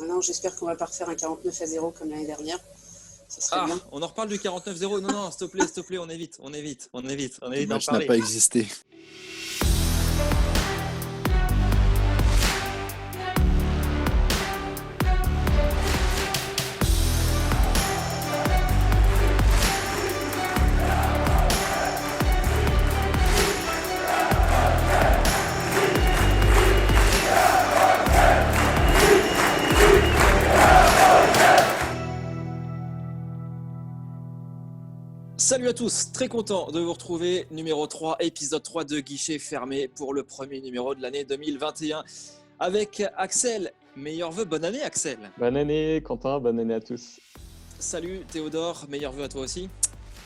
Non, j'espère qu'on va pas refaire un 49-0 comme l'année dernière. Ça serait bien. On en reparle du 49-0. Non, s'il te plaît, on évite Le d'en match n'a parler. pas existé. Salut à tous, très content de vous retrouver, numéro 3, épisode 3 de Guichet fermé pour le premier numéro de l'année 2021 avec Axel. Meilleurs vœux, bonne année Axel. Bonne année Quentin, bonne année à tous. Salut Théodore, meilleurs vœux à toi aussi.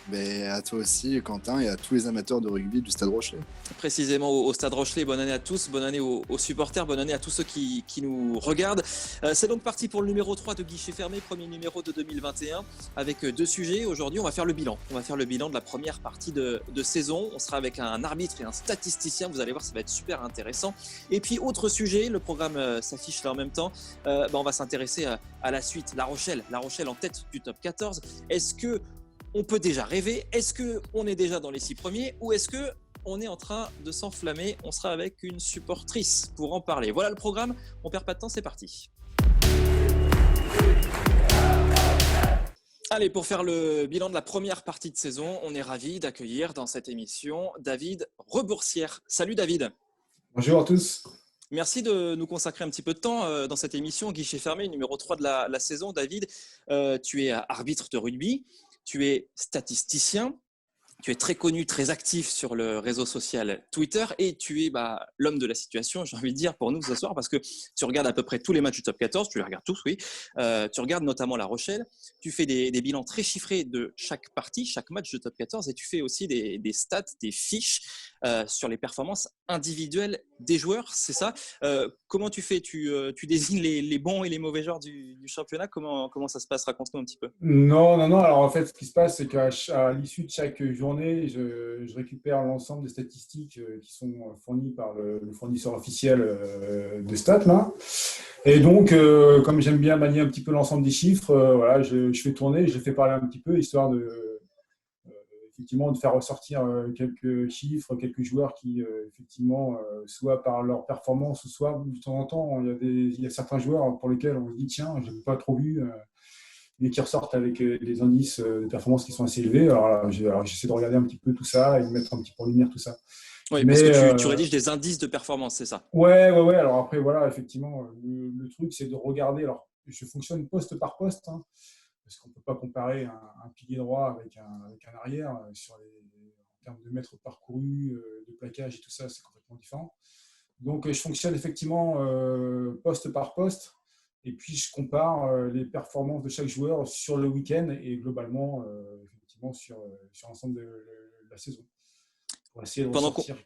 Mais à toi aussi, Quentin, et à tous les amateurs de rugby du Stade Rochelet. Précisément au Stade Rochelet, bonne année à tous, bonne année aux supporters, bonne année à tous ceux qui nous regardent. C'est donc parti pour le numéro 3 de Guichet fermé, premier numéro de 2021, avec deux sujets. Aujourd'hui, on va faire le bilan. On va faire le bilan de la première partie de saison. On sera avec un arbitre et un statisticien. Vous allez voir, ça va être super intéressant. Et puis, autre sujet, le programme s'affiche là en même temps. On va s'intéresser à la suite. La Rochelle en tête du top 14. Est-ce que on peut déjà rêver? Est-ce qu'on est déjà dans les 6 premiers? Ou est-ce qu'on est en train de s'enflammer? On sera avec une supportrice pour en parler. Voilà le programme, on perd pas de temps, c'est parti. Allez, pour faire le bilan de la première partie de saison, on est ravis d'accueillir dans cette émission David Reboursière. Salut David. Bonjour à tous. Merci de nous consacrer un petit peu de temps dans cette émission Guichet fermé, numéro 3 de la saison. David, tu es arbitre de rugby. Tu es statisticien, tu es très connu, très actif sur le réseau social Twitter et tu es l'homme de la situation, j'ai envie de dire, pour nous ce soir parce que tu regardes à peu près tous les matchs du top 14, tu les regardes tous, oui. Tu regardes notamment La Rochelle, tu fais des bilans très chiffrés de chaque partie, chaque match de top 14 et tu fais aussi des stats, des fiches sur les performances individuelles des joueurs, c'est ça. Comment tu fais? Tu désignes les bons et les mauvais joueurs du championnat? Comment ça se passe? Raconte-nous un petit peu. Non. Alors en fait, ce qui se passe, c'est qu'à l'issue de chaque journée, je récupère l'ensemble des statistiques qui sont fournies par le fournisseur officiel de stats là. Et donc, comme j'aime bien manier un petit peu l'ensemble des chiffres, voilà, je fais tourner, je fais parler un petit peu, histoire effectivement de faire ressortir quelques chiffres, quelques joueurs qui effectivement soit par leur performance ou soit de temps en temps il y a certains joueurs pour lesquels on se dit tiens, je n'ai pas trop vu et qui ressortent avec des indices de performance qui sont assez élevés. Alors j'essaie de regarder un petit peu tout ça et de mettre un petit peu en lumière tout ça. Oui, parce que tu rédiges des indices de performance, c'est ça? Ouais. Alors après, voilà, effectivement, le truc, c'est de regarder. Alors, je fonctionne poste par poste, hein, parce qu'on ne peut pas comparer un pilier droit avec un arrière en termes de mètres parcourus, de plaquage et tout ça, c'est complètement différent. Donc, je fonctionne effectivement poste par poste. Et puis, je compare les performances de chaque joueur sur le week-end et globalement, effectivement, sur l'ensemble de la saison. Pour essayer de ressortir.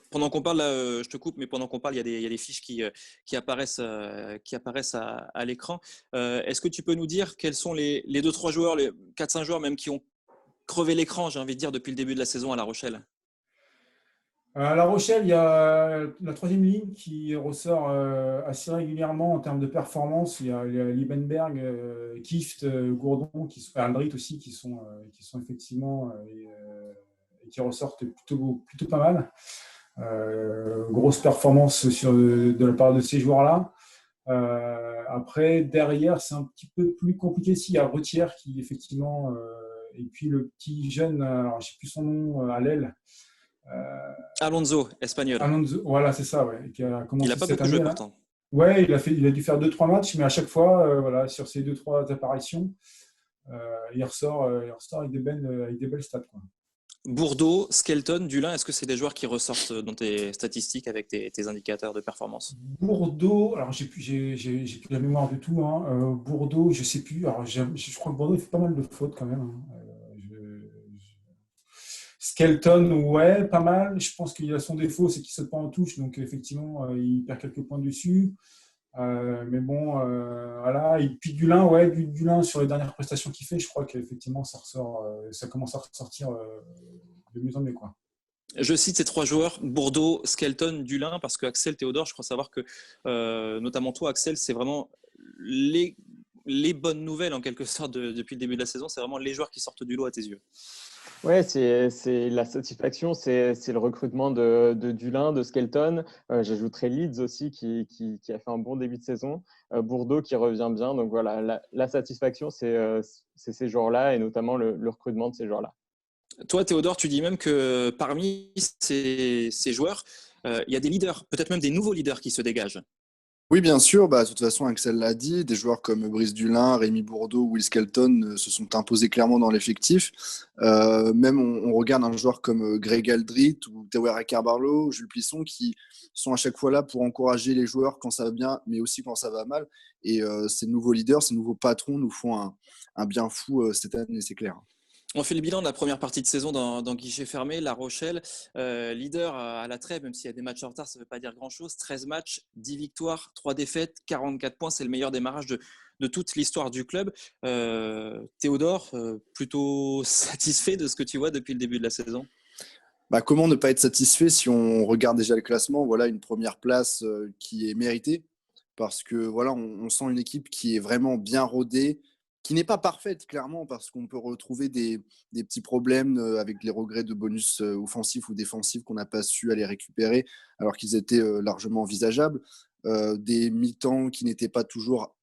Pendant qu'on parle, là, je te coupe, mais pendant qu'on parle, il y a des fiches qui apparaissent à l'écran. Est-ce que tu peux nous dire quels sont les 2-3 joueurs, les 4-5 joueurs même qui ont crevé l'écran, j'ai envie de dire, depuis le début de la saison à La Rochelle? À La Rochelle, il y a la troisième ligne qui ressort assez régulièrement en termes de performance. Il y a Liebenberg, Kieft, Gourdon, Aldrit aussi, qui sont effectivement et qui ressortent plutôt pas mal. Grosse performance de la part de ces joueurs-là. Après, derrière, c'est un petit peu plus compliqué. Il y a Retière qui, effectivement, et puis le petit jeune, alors je ne sais plus son nom, à l'aile. Alonso, espagnol. Alonso, voilà, c'est ça, ouais. Qui a commencé il n'a pas cette beaucoup joué année, pourtant. Ouais, il a dû faire 2-3 matchs, mais à chaque fois, voilà, sur ces 2-3 apparitions, il ressort avec des belles stats, quoi. Bourdeau, Skelton, Dulin, est-ce que c'est des joueurs qui ressortent dans tes statistiques avec tes indicateurs de performance? Bourdeau, alors j'ai plus la mémoire du tout, hein. Bourdeau, je sais plus. Alors je crois que Bourdeau il fait pas mal de fautes quand même, hein. Skelton, ouais, pas mal. Je pense qu'il a son défaut, c'est qu'il saute pas en touche, donc effectivement, il perd quelques points dessus. Mais bon, voilà. Et puis Dulin, ouais, Dulin sur les dernières prestations qu'il fait, je crois qu'effectivement ça commence à ressortir de mieux en mieux, quoi. Je cite ces 3 joueurs, Bourdeau, Skelton, Dulin, parce que Axel, Théodore, je crois savoir que, notamment toi, Axel, c'est vraiment les bonnes nouvelles en quelque sorte depuis le début de la saison, c'est vraiment les joueurs qui sortent du lot à tes yeux? Ouais, c'est la satisfaction, c'est le recrutement de Dulin, de Skelton. J'ajouterais Leeds aussi qui a fait un bon début de saison. Bordeaux qui revient bien. Donc voilà, la satisfaction, c'est ces joueurs-là et notamment le recrutement de ces joueurs-là. Toi, Théodore, tu dis même que parmi ces joueurs, il y a des leaders, peut-être même des nouveaux leaders qui se dégagent. Oui, bien sûr. Bah, de toute façon, Axel l'a dit, des joueurs comme Brice Dulin, Rémi Bourdeau, Will Skelton se sont imposés clairement dans l'effectif. Même on regarde un joueur comme Greg Aldrit ou Tawera Carbarlo, Jules Plisson, qui sont à chaque fois là pour encourager les joueurs quand ça va bien, mais aussi quand ça va mal. Et ces nouveaux leaders, ces nouveaux patrons nous font un bien fou cette année, c'est clair. On fait le bilan de la première partie de saison dans guichet fermé. La Rochelle, leader à la trêve, même s'il y a des matchs en retard, ça ne veut pas dire grand-chose. 13 matchs, 10 victoires, 3 défaites, 44 points. C'est le meilleur démarrage de toute l'histoire du club. Théodore, plutôt satisfait de ce que tu vois depuis le début de la saison? Bah, comment ne pas être satisfait si on regarde déjà le classement? Voilà, une première place qui est méritée parce que voilà, on sent une équipe qui est vraiment bien rodée, qui n'est pas parfaite clairement parce qu'on peut retrouver des petits problèmes avec les regrets de bonus offensifs ou défensifs qu'on n'a pas su aller récupérer alors qu'ils étaient largement envisageables. Des mi-temps qui n'étaient pas toujours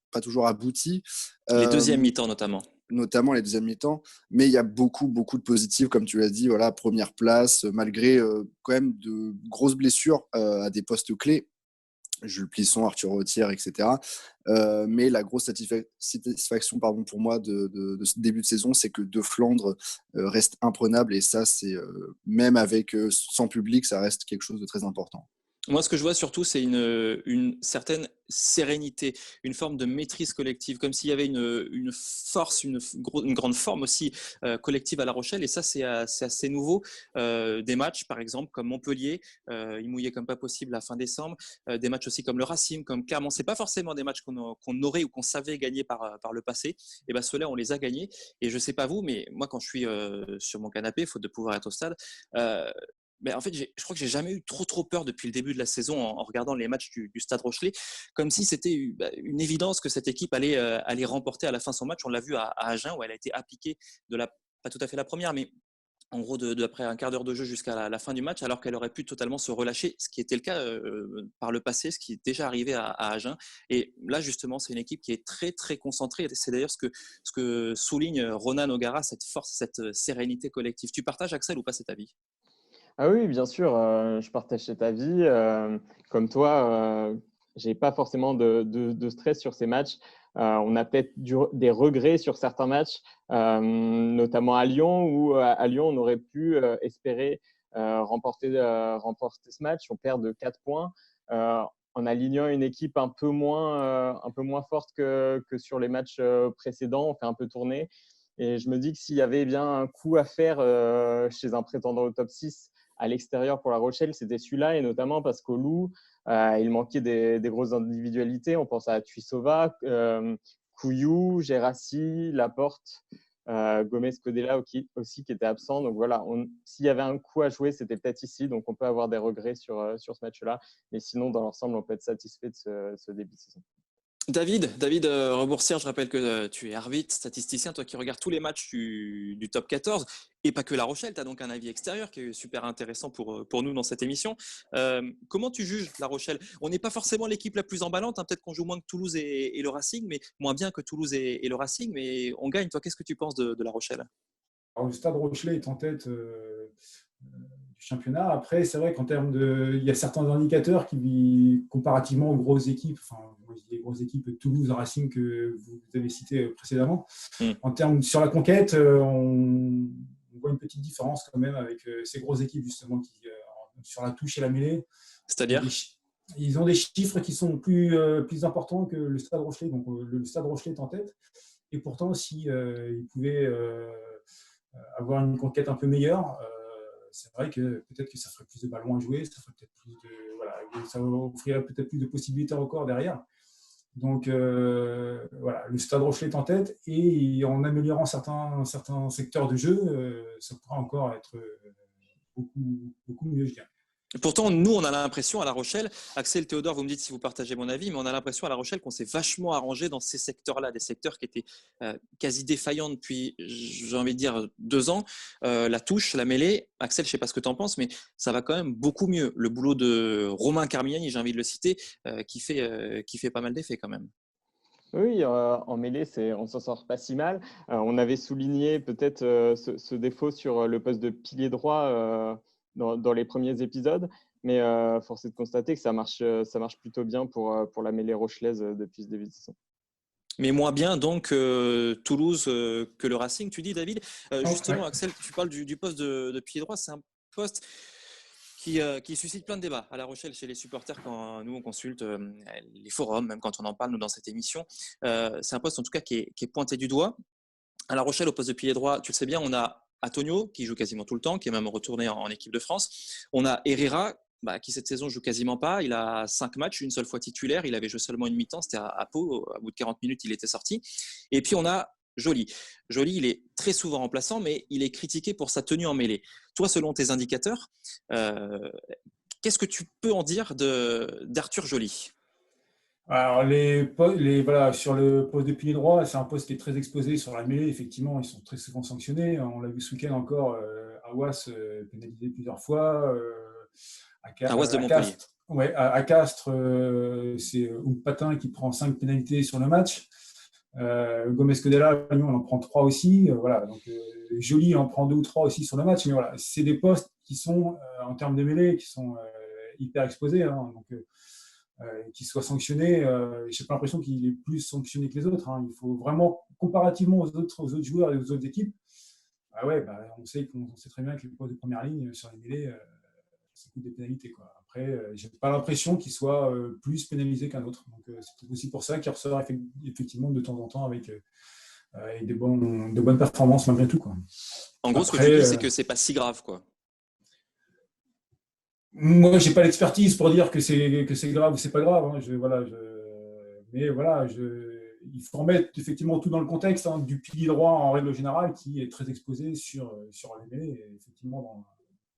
aboutis. Les Euh, deuxièmes mi-temps notamment. Notamment les deuxièmes mi-temps. Mais il y a beaucoup, beaucoup de positifs, comme tu l'as dit. Voilà, première place, malgré quand même de grosses blessures à des postes clés. Jules Plisson, Arthur Rottière, etc. Mais la grosse satisfaction pour moi de ce début de saison, c'est que De Flandre reste imprenable. Et ça, c'est même avec sans public, ça reste quelque chose de très important. Moi, ce que je vois surtout, c'est une certaine sérénité, une forme de maîtrise collective, comme s'il y avait une force, une grande forme aussi collective à La Rochelle. Et ça, c'est assez nouveau. Des matchs, par exemple, comme Montpellier, ils mouillaient comme pas possible à fin décembre. Des matchs aussi comme le Racing, comme Clermont. C'est pas forcément des matchs qu'on aurait ou qu'on savait gagner par le passé. Et ben ceux-là, on les a gagnés. Et je sais pas vous, mais moi, quand je suis sur mon canapé, faute de pouvoir être au stade, mais en fait, je crois que j'ai jamais eu trop peur depuis le début de la saison en regardant les matchs du Stade Rochelais, comme si c'était une évidence que cette équipe allait remporter à la fin son match. On l'a vu à Agen où elle a été appliquée pas tout à fait la première, mais en gros d'après un quart d'heure de jeu jusqu'à la fin du match, alors qu'elle aurait pu totalement se relâcher, ce qui était le cas par le passé, ce qui est déjà arrivé à Agen. Et là, justement, c'est une équipe qui est très concentrée. C'est d'ailleurs ce que souligne Ronan O'Gara, cette force, cette sérénité collective. Tu partages, Axel, ou pas cet avis? Ah oui, bien sûr, je partage cet avis. Comme toi, j'ai pas forcément de stress sur ces matchs. On a peut-être des regrets sur certains matchs, notamment à Lyon, où à Lyon, on aurait pu espérer remporter ce match. On perd de 4 points en alignant une équipe un peu moins forte que sur les matchs précédents. On fait un peu tourner. Et je me dis que s'il y avait bien un coup à faire chez un prétendant au top 6 à l'extérieur pour La Rochelle, c'était celui-là, et notamment parce qu'au Loup, il manquait des grosses individualités. On pense à Tuisova, Couillou, Gérassi, Laporte, Gomez Codella aussi qui était absent. Donc voilà, s'il y avait un coup à jouer, c'était peut-être ici. Donc on peut avoir des regrets sur ce match-là. Mais sinon, dans l'ensemble, on peut être satisfait de ce début de saison. David Reboursière, je rappelle que tu es arbitre, statisticien, toi qui regardes tous les matchs du top 14, et pas que La Rochelle, tu as donc un avis extérieur qui est super intéressant pour nous dans cette émission. Comment tu juges La Rochelle? On n'est pas forcément l'équipe la plus emballante, hein, peut-être qu'on joue moins que Toulouse et le Racing, mais moins bien que Toulouse et le Racing, mais on gagne. Toi, qu'est-ce que tu penses de La Rochelle? Alors, le Stade Rochelais est en tête du championnat. Après, c'est vrai qu'en termes de. Il y a certains indicateurs qui, comparativement aux grosses équipes, enfin, moi, je dis les grosses équipes Toulouse, Racing que vous avez citées précédemment, en termes sur la conquête, on voit une petite différence quand même avec ces grosses équipes, justement, qui, sur la touche et la mêlée. C'est-à-dire? Ils ont des chiffres qui sont plus importants que le Stade Rochelais. Donc, le Stade Rochelais est en tête. Et pourtant, si ils pouvaient avoir une conquête un peu meilleure, c'est vrai que peut-être que ça ferait plus de ballons à jouer, ça ferait peut-être plus de, voilà, ça offrirait peut-être plus de possibilités encore derrière. Donc voilà, le Stade Rochelais est en tête, et en améliorant certains secteurs de jeu, ça pourra encore être beaucoup mieux, je dirais. Pourtant, nous, on a l'impression à La Rochelle, Axel, Théodore, vous me dites si vous partagez mon avis, mais on a l'impression à La Rochelle qu'on s'est vachement arrangé dans ces secteurs-là, des secteurs qui étaient quasi défaillants depuis, j'ai envie de dire, 2 ans. La touche, la mêlée, Axel, je ne sais pas ce que tu en penses, mais ça va quand même beaucoup mieux. Le boulot de Romain Carmignani, j'ai envie de le citer, qui fait pas mal d'effets quand même. Oui, en mêlée, on s'en sort pas si mal. On avait souligné peut-être ce défaut sur le poste de pilier droit dans les premiers épisodes, mais force est de constater que ça marche plutôt bien pour la mêlée rochelaise depuis ce début de saison. Mais moins bien donc Toulouse que le Racing, tu dis David. Justement, Axel, tu parles du poste de pilier droit, c'est un poste qui suscite plein de débats à La Rochelle chez les supporters quand nous on consulte les forums, même quand on en parle nous dans cette émission. C'est un poste en tout cas qui est pointé du doigt. À La Rochelle, au poste de pilier droit, tu le sais bien, on a Antonio qui joue quasiment tout le temps, qui est même retourné en équipe de France. On a Herrera qui cette saison joue quasiment pas. Il a 5 matchs, une seule fois titulaire. Il avait joué seulement une mi-temps, c'était à Pau. À bout de 40 minutes, il était sorti. Et puis on a Joly. Joly, il est très souvent remplaçant, mais il est critiqué pour sa tenue en mêlée. Toi, selon tes indicateurs, qu'est-ce que tu peux en dire d'Arthur Joly ? Alors, voilà, sur le poste de pilier droit, c'est un poste qui est très exposé sur la mêlée. Effectivement, ils sont très souvent sanctionnés. On l'a vu ce week-end encore, Aouas pénalisé plusieurs fois. Aouas de Montpellier. Ouais, à Castres, c'est Patin qui prend 5 pénalités sur le match. Gomez Codella, on en prend 3 aussi. Voilà, donc Joly en prend 2 ou 3 aussi sur le match. Mais voilà, c'est des postes qui sont, en termes de mêlée, qui sont hyper exposés. Hein, donc, qu'il soit sanctionné, je n'ai pas l'impression qu'il est plus sanctionné que les autres. Hein. Il faut vraiment, comparativement aux autres joueurs et aux autres équipes, on sait très bien que les postes de première ligne sur les mêlées, ça coûte des pénalités. Quoi. Après, je n'ai pas l'impression qu'il soit plus pénalisé qu'un autre. Donc, c'est aussi pour ça qu'il ressort effectivement de temps en temps avec de bonnes performances malgré tout. Quoi. En gros, ce que tu dis, c'est que ce n'est pas si grave, quoi. Moi, j'ai pas l'expertise pour dire que c'est grave ou c'est pas grave. Hein. Mais voilà, il faut remettre effectivement tout dans le contexte du pilier droit en règle générale qui est très exposé sur les mêlées. Et effectivement,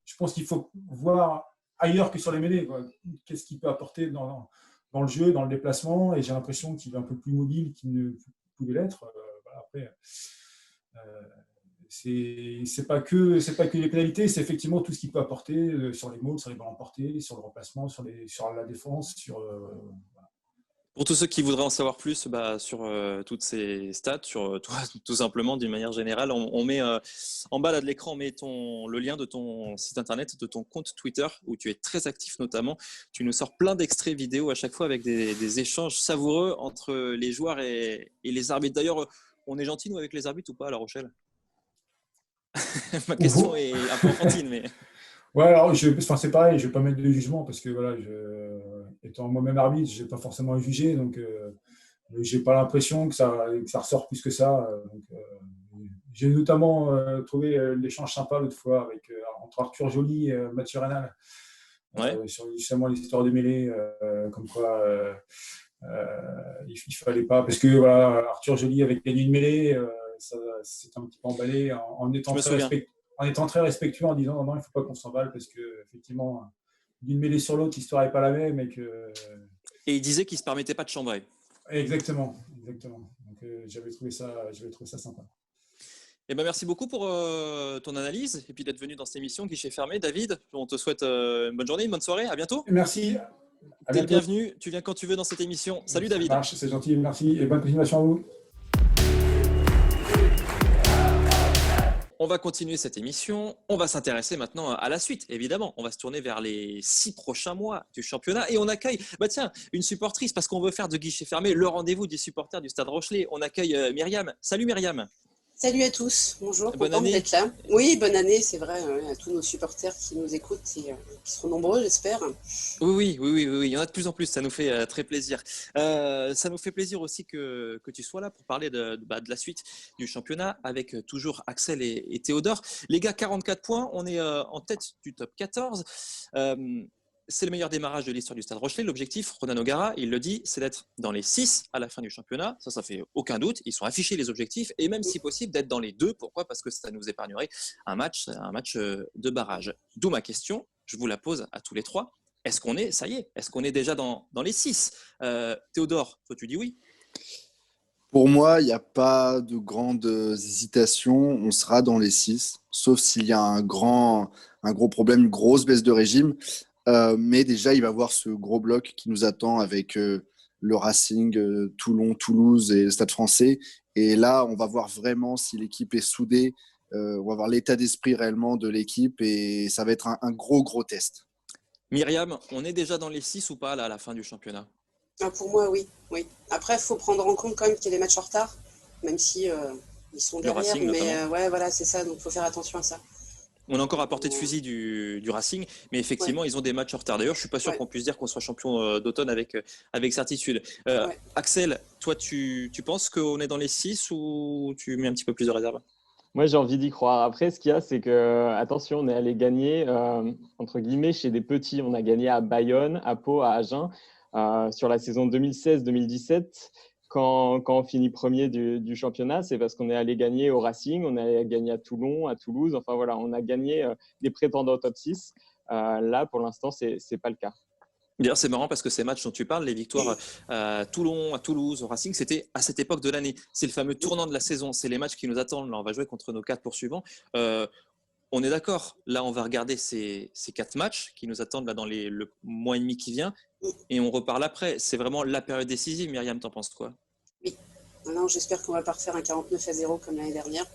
je pense qu'il faut voir ailleurs que sur les mêlées. Qu'est-ce qu'il peut apporter dans le jeu, dans le déplacement. Et j'ai l'impression qu'il est un peu plus mobile qu'il ne pouvait l'être. Après. C'est pas que les pénalités, c'est effectivement tout ce qu'il peut apporter sur les mauls, sur les ballons portés, sur le remplacement, sur la défense, voilà. Pour tous ceux qui voudraient en savoir plus sur toutes ces stats, sur toi, tout simplement d'une manière générale, on met en bas là de l'écran, on met le lien de ton site internet, de ton compte Twitter où tu es très actif notamment. Tu nous sors plein d'extraits vidéo à chaque fois avec des échanges savoureux entre les joueurs et les arbitres. D'ailleurs, on est gentil nous avec les arbitres ou pas à La Rochelle ? Ma question est un peu enfantine, mais… Ouais, alors c'est pareil, je ne vais pas mettre de jugement parce que voilà, étant moi-même arbitre, je n'ai pas forcément à juger, donc je n'ai pas l'impression que ça ressort plus que ça. J'ai notamment trouvé l'échange sympa l'autre fois entre Arthur Joly et Mathieu Reynal sur justement l'histoire des mêlées, comme quoi il ne fallait pas, parce que voilà, Arthur Joly avait gagné une mêlée. Ça s'est un petit peu emballé en étant très respectueux en disant non, il ne faut pas qu'on s'emballe parce qu'effectivement, d'une mêlée sur l'autre, l'histoire n'est pas la même. Et il disait qu'il ne se permettait pas de chambrer. Exactement. Donc, j'avais trouvé ça sympa. Eh ben, merci beaucoup pour ton analyse et puis d'être venu dans cette émission Guichet fermé. David, on te souhaite une bonne journée, une bonne soirée. À bientôt. Merci. T'es le bienvenu. Tu viens quand tu veux dans cette émission. Salut David. Ça marche, c'est gentil. Merci et bonne continuation à vous. On va continuer cette émission. On va s'intéresser maintenant à la suite, évidemment. On va se tourner vers les 6 prochains mois du championnat et on accueille une supportrice parce qu'on veut faire de Guichet fermé le rendez-vous des supporters du Stade Rochelais. On accueille Myriam. Salut Myriam. Salut à tous. Bonjour. Bonne année. D'être là. Oui, bonne année, c'est vrai, à tous nos supporters qui nous écoutent et qui seront nombreux, j'espère. Oui. Il y en a de plus en plus. Ça nous fait très plaisir. Ça nous fait plaisir aussi que tu sois là pour parler de la suite du championnat avec toujours Axel et Théodore. Les gars, 44 points. On est en tête du top 14. C'est le meilleur démarrage de l'histoire du Stade Rochelais. L'objectif, Ronan O'Gara, il le dit, c'est d'être dans les 6 à la fin du championnat. Ça fait aucun doute. Ils sont affichés les objectifs et même si possible d'être dans les 2. Pourquoi ? Parce que ça nous épargnerait un match de barrage. D'où ma question. je vous la pose à tous les trois. Est-ce qu'on est déjà dans les 6 ? Théodore, toi tu dis oui ? Pour moi, il n'y a pas de grande hésitation. On sera dans les 6, sauf s'il y a un gros problème, une grosse baisse de régime. Mais déjà, il va y avoir ce gros bloc qui nous attend avec le Racing, Toulon, Toulouse et le Stade français. Et là, on va voir vraiment si l'équipe est soudée. On va voir l'état d'esprit réellement de l'équipe et ça va être un gros test. Myriam, on est déjà dans les 6 ou pas là, à la fin du championnat ? Pour moi, oui. Après, il faut prendre en compte quand même qu'il y a des matchs en retard, même si ils sont derrière. Racing, mais ouais, voilà, c'est ça. Donc, il faut faire attention à ça. On a encore à portée de fusil du Racing, mais effectivement, ils ont des matchs en retard. D'ailleurs, je ne suis pas sûr qu'on puisse dire qu'on soit champion d'automne avec certitude. Axel, toi, tu penses qu'on est dans les 6 ou tu mets un petit peu plus de réserve ? Moi, j'ai envie d'y croire. Après, ce qu'il y a, c'est que, attention, on est allé gagner, entre guillemets, chez des petits. On a gagné à Bayonne, à Pau, à Agen, sur la saison 2016-2017. Quand on finit premier du championnat, c'est parce qu'on est allé gagner au Racing, on est allé gagner à Toulon, à Toulouse. Enfin, voilà, on a gagné des prétendants au top 6. Là, pour l'instant, ce n'est pas le cas. D'ailleurs, c'est marrant parce que ces matchs dont tu parles, les victoires à Toulon, à Toulouse, au Racing, c'était à cette époque de l'année. C'est le fameux tournant de la saison. C'est les matchs qui nous attendent. Là, on va jouer contre nos 4 poursuivants. On est d'accord. Là, on va regarder ces 4 matchs qui nous attendent là, dans le mois et demi qui vient. Et on reparle après. C'est vraiment la période décisive. Myriam, t'en penses quoi ? Oui. Non, j'espère qu'on va pas refaire un 49-0 comme l'année dernière.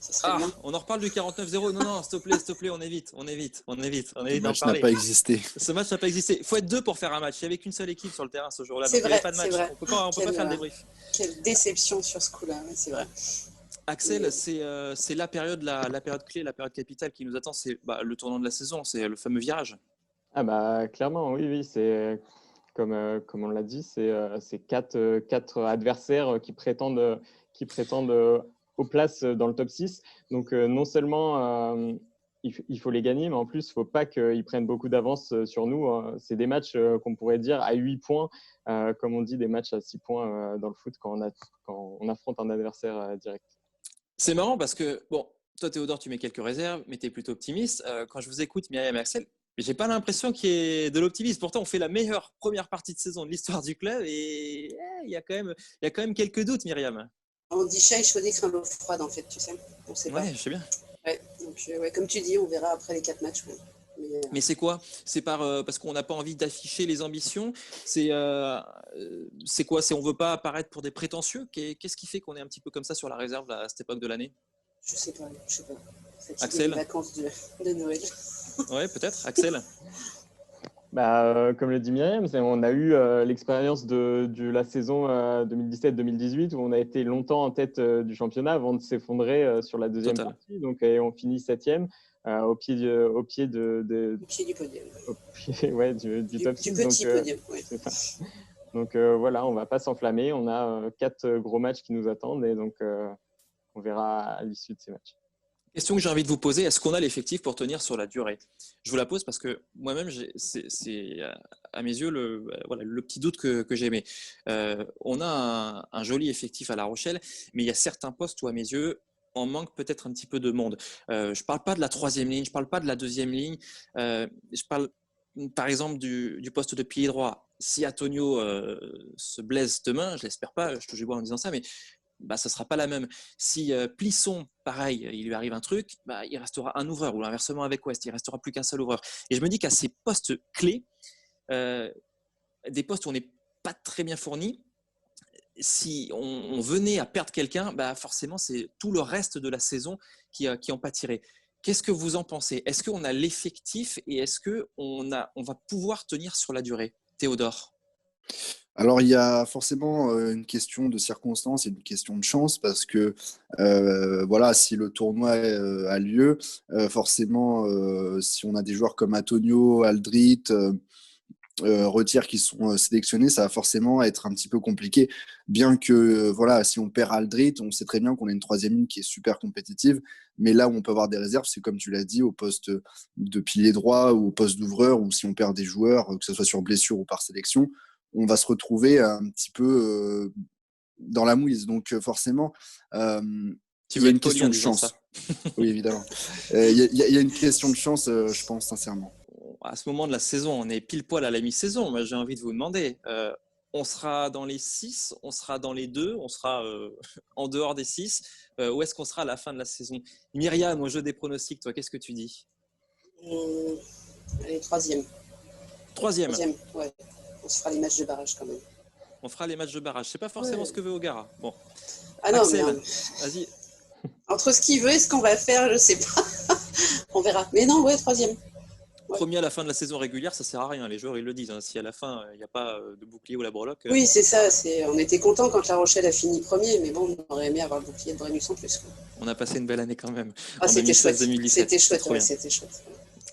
Ça serait bien. On en reparle du 49-0. Non, s'il te plaît, on évite. Le match n'a pas existé. Ce match n'a pas existé. Il faut être 2 pour faire un match. Il n'y avait qu'une seule équipe sur le terrain ce jour-là. C'est donc vrai, il n'y avait pas de match. vrai. On ne peut pas faire le débrief. Quelle déception sur ce coup-là, c'est vrai. Axel, c'est la période clé, la période capitale qui nous attend. C'est le tournant de la saison, c'est le fameux virage. Clairement, oui. C'est comme on l'a dit, c'est 4 adversaires qui prétendent aux places dans le top 6. Donc, non seulement il faut les gagner, mais en plus, il ne faut pas qu'ils prennent beaucoup d'avance sur nous. C'est des matchs qu'on pourrait dire à 8 points, comme on dit, des matchs à 6 points dans le foot quand on affronte un adversaire direct. C'est marrant parce que, toi Théodore, tu mets quelques réserves, mais tu es plutôt optimiste. Quand je vous écoute, Myriam et Axel, j'ai pas l'impression qu'il y ait de l'optimisme. Pourtant, on fait la meilleure première partie de saison de l'histoire du club et il y a quand même quelques doutes, Myriam. On dit chat échaudé craint l'eau froide, en fait, tu sais. On sait pas. Ouais, je sais bien. Ouais, donc, comme tu dis, on verra après les 4 matchs. Mais c'est quoi ? C'est parce qu'on n'a pas envie d'afficher les ambitions ? C'est quoi ? On ne veut pas apparaître pour des prétentieux ? Qu'est-ce qui fait qu'on est un petit peu comme ça sur la réserve là, à cette époque de l'année ? Je sais pas. Axel ? Les vacances de Noël. Ouais, peut-être. Axel ? Comme le dit Myriam, on a eu l'expérience de la saison 2017-2018 où on a été longtemps en tête du championnat avant de s'effondrer sur la deuxième partie. Donc, on finit 7e au pied du podium. Du top 6. Du petit podium, oui. Donc, voilà, on ne va pas s'enflammer. On a 4 gros matchs qui nous attendent et donc on verra à l'issue de ces matchs. Question que j'ai envie de vous poser, est-ce qu'on a l'effectif pour tenir sur la durée ? Je vous la pose parce que moi-même, c'est à mes yeux le petit doute que j'ai. On a un joli effectif à La Rochelle, mais il y a certains postes où, à mes yeux, on manque peut-être un petit peu de monde. Je ne parle pas de la 3e ligne, je ne parle pas de la 2e ligne. Je parle, par exemple, du poste de pilier droit. Si Antonio se blesse demain, je ne l'espère pas, je te jure en disant ça, mais ça ne sera pas la même. Si Plisson, pareil, il lui arrive un truc, il restera un ouvreur, ou inversement avec West, il ne restera plus qu'un seul ouvreur. Et je me dis qu'à ces postes clés, des postes où on n'est pas très bien fournis, si on venait à perdre quelqu'un, forcément, c'est tout le reste de la saison qui en pâtirait. Qu'est-ce que vous en pensez ? Est-ce qu'on a l'effectif et est-ce qu'on va pouvoir tenir sur la durée ? Théodore ? Alors, il y a forcément une question de circonstance et une question de chance parce que si le tournoi a lieu, forcément, si on a des joueurs comme Antonio, Aldrit, Retière qui sont sélectionnés, ça va forcément être un petit peu compliqué. Bien que, si on perd Aldrit, on sait très bien qu'on a une 3e ligne qui est super compétitive. Mais là où on peut avoir des réserves, c'est comme tu l'as dit, au poste de pilier droit ou au poste d'ouvreur, ou si on perd des joueurs, que ce soit sur blessure ou par sélection, on va se retrouver un petit peu dans la mouise. Donc forcément, il y a une question de chance. Oui, évidemment. Il y a une question de chance, je pense sincèrement. à ce moment de la saison, on est pile poil à la mi-saison. Moi, j'ai envie de vous demander, on sera dans les 6, on sera dans les 2, on sera en dehors des 6. Où est-ce qu'on sera à la fin de la saison? Myriam, au jeu des pronostics, toi, qu'est-ce que tu dis? Allez, troisième. Troisième. Ouais. On se fera les matchs de barrage quand même. On fera les matchs de barrage. C'est pas forcément ce que veut Ogara. Bon. Ah non, Axel, mais vas-y. entre ce qu'il veut et ce qu'on va faire, je sais pas. On verra. Mais non, ouais, troisième. Ouais. Premier à la fin de la saison régulière, ça sert à rien. Les joueurs, ils le disent. Hein. Si à la fin, il n'y a pas de bouclier ou la breloque. Oui, c'est ça. On était content quand La Rochelle a fini premier, mais bon, on aurait aimé avoir le bouclier de Brennus en plus, quoi. On a passé une belle année quand même. Ah, c'était chouette. 2017. C'était chouette, trop ouais, bien. c'était chouette.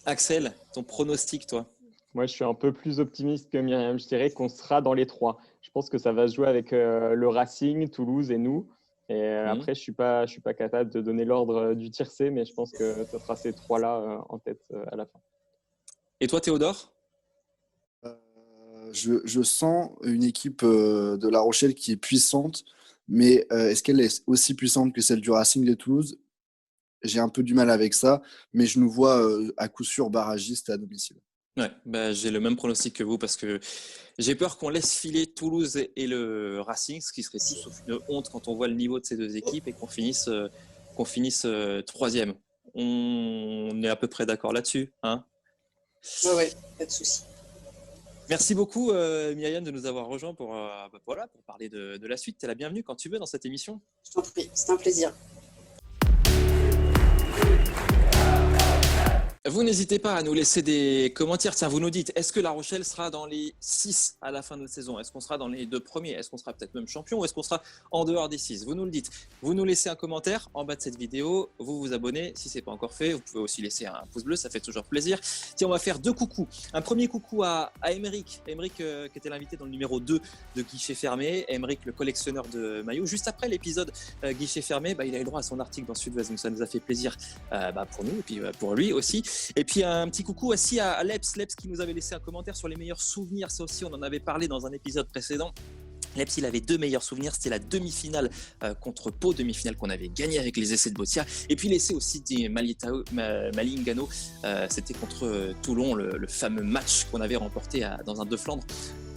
Axel, ton pronostic, toi? Moi, je suis un peu plus optimiste que Myriam. Je dirais qu'on sera dans les 3. Je pense que ça va se jouer avec le Racing, Toulouse et nous. Et après, je suis pas capable de donner l'ordre du tiercé, mais je pense que ça sera ces 3-là en tête à la fin. Et toi, Théodore? Je sens une équipe de La Rochelle qui est puissante, mais est-ce qu'elle est aussi puissante que celle du Racing de Toulouse? J'ai un peu du mal avec ça, mais je nous vois à coup sûr barragiste à domicile. Ouais, bah, j'ai le même pronostic que vous parce que j'ai peur qu'on laisse filer Toulouse et le Racing, ce qui serait tout sauf une honte quand on voit le niveau de ces deux équipes et qu'on finisse troisième. On est à peu près d'accord là-dessus, hein? Ouais, pas de souci. Merci beaucoup Myriam de nous avoir rejoints pour parler de la suite. Tu es la bienvenue quand tu veux dans cette émission. Je t'en prie, c'est un plaisir. Vous n'hésitez pas à nous laisser des commentaires. Tiens, vous nous dites, est-ce que La Rochelle sera dans les 6 à la fin de la saison? Est-ce qu'on sera dans les 2 premiers? Est-ce qu'on sera peut-être même champion? Ou est-ce qu'on sera en dehors des 6? Vous nous le dites. Vous nous laissez un commentaire en bas de cette vidéo. Vous vous abonnez si ce n'est pas encore fait. Vous pouvez aussi laisser un pouce bleu, ça fait toujours plaisir. Tiens, on va faire 2 coucous. Un premier coucou à Émeric. Émeric qui était l'invité dans le numéro 2 de Guichet Fermé. Émeric, le collectionneur de maillots. Juste après l'épisode Guichet Fermé, il a eu droit à son article dans Sud-Ouest. Donc ça nous a fait plaisir pour nous et puis pour lui aussi. Et puis un petit coucou aussi à Leps qui nous avait laissé un commentaire sur les meilleurs souvenirs. Ça aussi, on en avait parlé dans un épisode précédent. Leps, il avait 2 meilleurs souvenirs. C'était la demi-finale contre Pau, demi-finale qu'on avait gagnée avec les essais de Botia. Et puis laissé aussi des Malingano. C'était contre Toulon, le fameux match qu'on avait remporté dans un 2 Flandre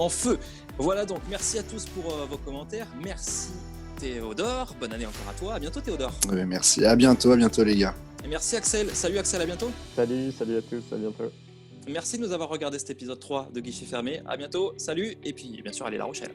en feu. Voilà donc, merci à tous pour vos commentaires. Merci Théodore, bonne année encore à toi. À bientôt Théodore. Oui, merci. À bientôt les gars. Et merci Axel. Salut Axel, à bientôt. Salut à tous, à bientôt. Merci de nous avoir regardé cet épisode 3 de Guichet Fermé. À bientôt, salut, et puis bien sûr, allez La Rochelle.